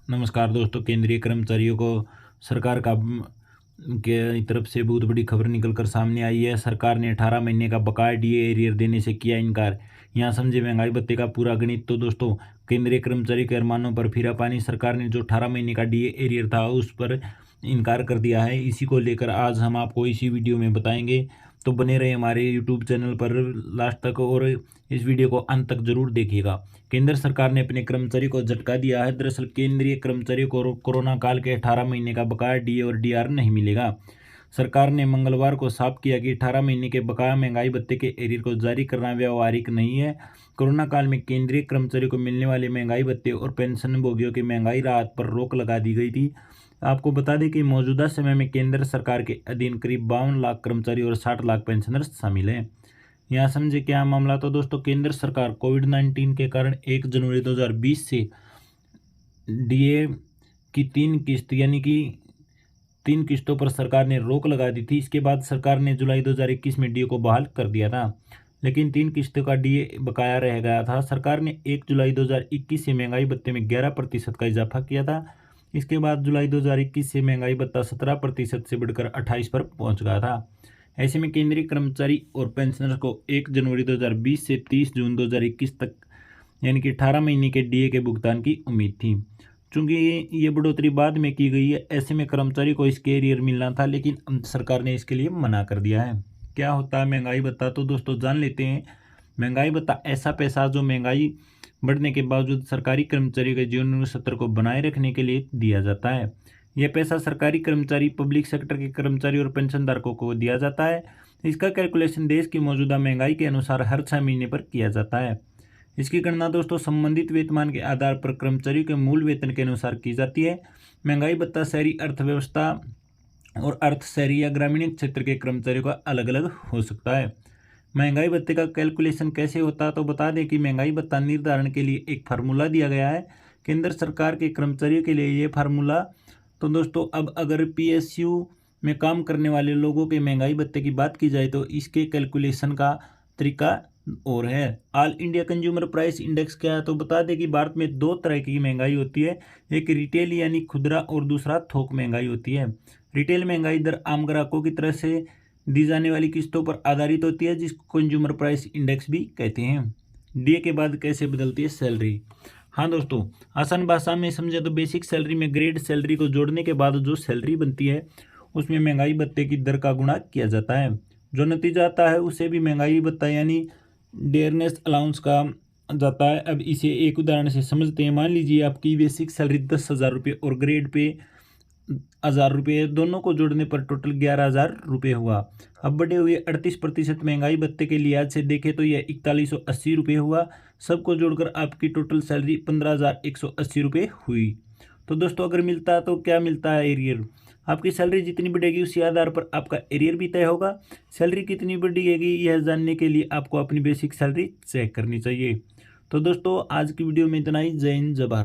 नमस्कार दोस्तों। केंद्रीय कर्मचारियों को सरकार का के तरफ से बहुत बड़ी खबर निकलकर सामने आई है। सरकार ने 18 महीने का बकाया डीए एरियर देने से किया इनकार। यहाँ समझे महंगाई भत्ते का पूरा गणित। तो दोस्तों, केंद्रीय कर्मचारी के अरमानों पर फिरा पानी। सरकार ने जो 18 महीने का डीए एरियर था उस पर इनकार कर दिया है। इसी को लेकर आज हम आपको इसी वीडियो में बताएंगे, तो बने रहे हमारे यूट्यूब चैनल पर लास्ट तक और इस वीडियो को अंत तक जरूर देखिएगा। केंद्र सरकार ने अपने कर्मचारी को झटका दिया है। दरअसल केंद्रीय कर्मचारियों को कोरोना काल के 18 महीने का बकाया डीए और डीआर नहीं मिलेगा। सरकार ने मंगलवार को साफ किया कि 18 महीने के बकाया महंगाई भत्ते के एरियर को जारी करना व्यावहारिक नहीं है। कोरोना काल में केंद्रीय कर्मचारियों को मिलने वाले महंगाई भत्ते और पेंशन भोगियों की महंगाई राहत पर रोक लगा दी गई थी। आपको बता दें कि मौजूदा समय में केंद्र सरकार के अधीन करीब 52 लाख कर्मचारी और 60 लाख पेंशनर्स शामिल हैं। यहाँ समझे क्या मामला। तो दोस्तों, केंद्र सरकार कोविड-19 के कारण 1 जनवरी 2020 से डीए की 3 किस्त यानी कि 3 किस्तों पर सरकार ने रोक लगा दी थी। इसके बाद सरकार ने जुलाई 2021 में डीए को बहाल कर दिया था, लेकिन 3 किस्तों का डीए बकाया रह गया था। सरकार ने 1 जुलाई 2021 से महंगाई भत्ते में 11% का इजाफा किया था। इसके बाद जुलाई 2021 से महंगाई भत्ता 17% से बढ़कर 28 पर पहुंच गया था। ऐसे में केंद्रीय कर्मचारी और पेंशनर्स को 1 जनवरी 2020 से 30 जून 2021 तक यानी कि 18 महीने के डीए के भुगतान की उम्मीद थी। चूंकि ये बढ़ोतरी बाद में की गई है, ऐसे में कर्मचारी को इसके एरियर मिलना था, लेकिन सरकार ने इसके लिए मना कर दिया है। क्या होता है महंगाई भत्ता, तो दोस्तों जान लेते हैं। महंगाई भत्ता ऐसा पैसा जो महंगाई बढ़ने के बावजूद सरकारी कर्मचारियों के जीवन स्तर को बनाए रखने के लिए दिया जाता है। यह पैसा सरकारी कर्मचारी, पब्लिक सेक्टर के कर्मचारी और पेंशनधारकों को दिया जाता है। इसका कैलकुलेशन देश की मौजूदा महंगाई के अनुसार हर 6 महीने पर किया जाता है। इसकी गणना दोस्तों संबंधित वेतमान के आधार पर कर्मचारियों के मूल वेतन के अनुसार की जाती है। महंगाई भत्ता शहरी अर्थव्यवस्था और अर्ध शहरी या ग्रामीण क्षेत्र के कर्मचारियों का अलग अलग हो सकता है। महंगाई भत्ते का कैलकुलेशन कैसे होता है, तो बता दें कि महंगाई भत्ता निर्धारण के लिए एक फार्मूला दिया गया है केंद्र सरकार के कर्मचारियों के लिए। ये फार्मूला तो दोस्तों, अब अगर पीएसयू में काम करने वाले लोगों के महंगाई भत्ते की बात की जाए तो इसके कैलकुलेशन का तरीका और है। All India consumer price index क्या है, तो बता दें कि भारत में 2 तरह की महंगाई होती है। एक रिटेल यानी खुदरा और दूसरा थोक महंगाई होती है। रिटेल महंगाई दर आम ग्राहकों की तरफ से दी जाने वाली किस्तों पर आधारित होती है, जिसको कंज्यूमर प्राइस इंडेक्स भी कहते हैं। डीए के बाद कैसे बदलती है सैलरी। हाँ दोस्तों, आसान भाषा में समझे तो बेसिक सैलरी में ग्रेड सैलरी को जोड़ने के बाद जो सैलरी बनती है उसमें महंगाई भत्ते की दर का गुणा किया जाता है। जो नतीजा आता है उसे भी महंगाई भत्ता यानी डेयरनेस अलाउंस का जाता है। अब इसे एक उदाहरण से समझते हैं। मान लीजिए आपकी बेसिक सैलरी 10,000 रुपये और ग्रेड पे 1,000 रुपये, दोनों को जोड़ने पर टोटल 11,000 रुपये हुआ। अब बढ़े हुए 38% महंगाई भत्ते के लिहाज से देखें तो यह 4180 रुपये हुआ। सबको जोड़कर आपकी टोटल सैलरी 15,180 रुपये हुई। तो दोस्तों, अगर मिलता है तो क्या मिलता है एरियर। आपकी सैलरी जितनी बढ़ेगी उसी आधार पर आपका एरियर भी तय होगा। सैलरी कितनी बढ़ेगी यह जानने के लिए आपको अपनी बेसिक सैलरी चेक करनी चाहिए। तो दोस्तों, आज की वीडियो में इतना ही। जय हिंद, जय भारत।